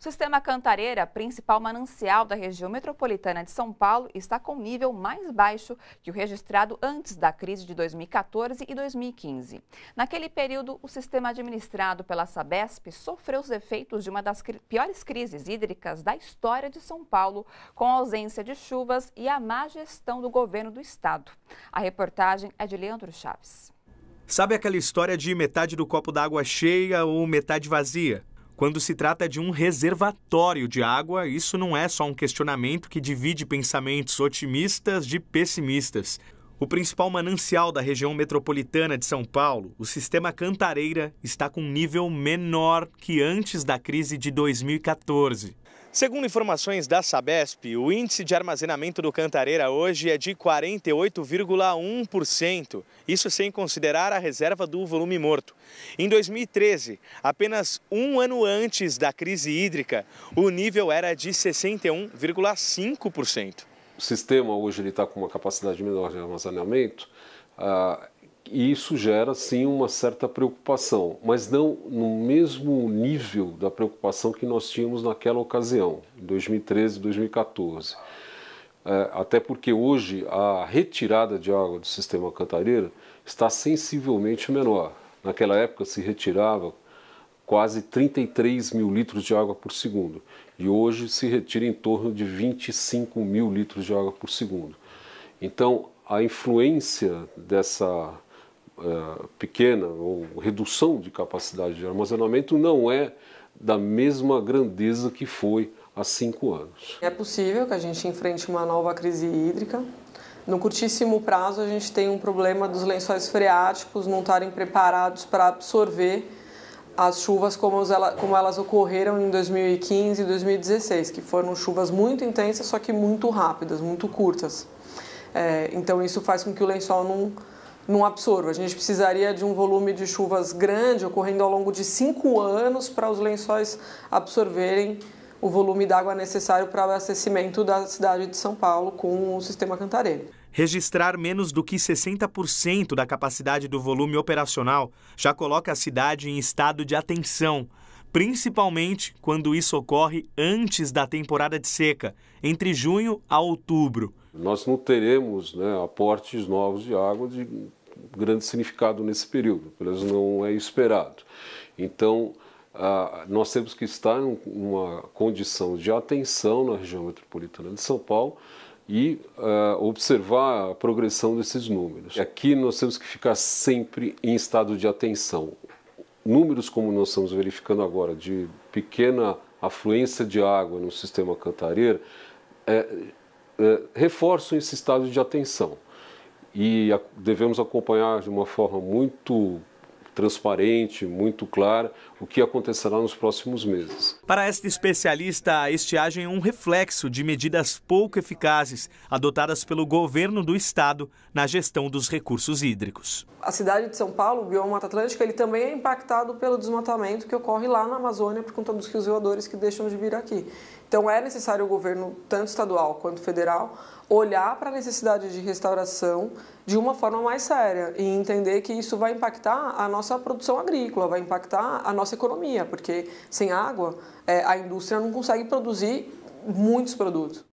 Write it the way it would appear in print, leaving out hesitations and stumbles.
sistema Cantareira, principal manancial da região metropolitana de São Paulo, está com nível mais baixo que o registrado antes da crise de 2014 e 2015. Naquele período, o sistema administrado pela Sabesp sofreu os efeitos de uma das piores crises hídricas da história de São Paulo, com a ausência de chuvas e a má gestão do governo do estado. A reportagem é de Leandro Chaves. Sabe aquela história de metade do copo d'água cheia ou metade vazia? Quando se trata de um reservatório de água, isso não é só um questionamento que divide pensamentos otimistas de pessimistas. O principal manancial da região metropolitana de São Paulo, o sistema Cantareira, está com um nível menor que antes da crise de 2014. Segundo informações da Sabesp, o índice de armazenamento do Cantareira hoje é de 48,1%, isso sem considerar a reserva do volume morto. Em 2013, apenas um ano antes da crise hídrica, o nível era de 61,5%. O sistema hoje está com uma capacidade menor de armazenamento, e isso gera, sim, uma certa preocupação, mas não no mesmo nível da preocupação que nós tínhamos naquela ocasião, em 2013 e 2014. Até porque hoje a retirada de água do sistema Cantareira está sensivelmente menor. Naquela época se retirava quase 33 mil litros de água por segundo e hoje se retira em torno de 25 mil litros de água por segundo. Então, a influência dessa pequena ou redução de capacidade de armazenamento não é da mesma grandeza que foi há 5 anos. É possível que a gente enfrente uma nova crise hídrica. No curtíssimo prazo, a gente tem um problema dos lençóis freáticos não estarem preparados para absorver as chuvas como elas ocorreram em 2015 e 2016, que foram chuvas muito intensas, só que muito rápidas, muito curtas. Então isso faz com que o lençol não absorva. A gente precisaria de um volume de chuvas grande, ocorrendo ao longo de 5 anos, para os lençóis absorverem o volume d'água necessário para o abastecimento da cidade de São Paulo com o sistema Cantareira. Registrar menos do que 60% da capacidade do volume operacional já coloca a cidade em estado de atenção, principalmente quando isso ocorre antes da temporada de seca, entre junho a outubro. Nós não teremos, aportes novos de água de grande significado nesse período, pelo menos não é esperado. Então, nós temos que estar numa condição de atenção na região metropolitana de São Paulo e observar a progressão desses números. Aqui nós temos que ficar sempre em estado de atenção. Números como nós estamos verificando agora, de pequena afluência de água no sistema Cantareira, reforçam esse estado de atenção. E devemos acompanhar de uma forma muito transparente, muito clara, o que acontecerá nos próximos meses. Para esta especialista, a estiagem é um reflexo de medidas pouco eficazes adotadas pelo governo do estado na gestão dos recursos hídricos. A cidade de São Paulo, o bioma Mata Atlântica, ele também é impactado pelo desmatamento que ocorre lá na Amazônia por conta dos rios voadores que deixam de vir aqui. Então é necessário o governo, tanto estadual quanto federal, olhar para a necessidade de restauração de uma forma mais séria e entender que isso vai impactar a nossa produção agrícola, vai impactar a nossa economia, porque sem água a indústria não consegue produzir muitos produtos.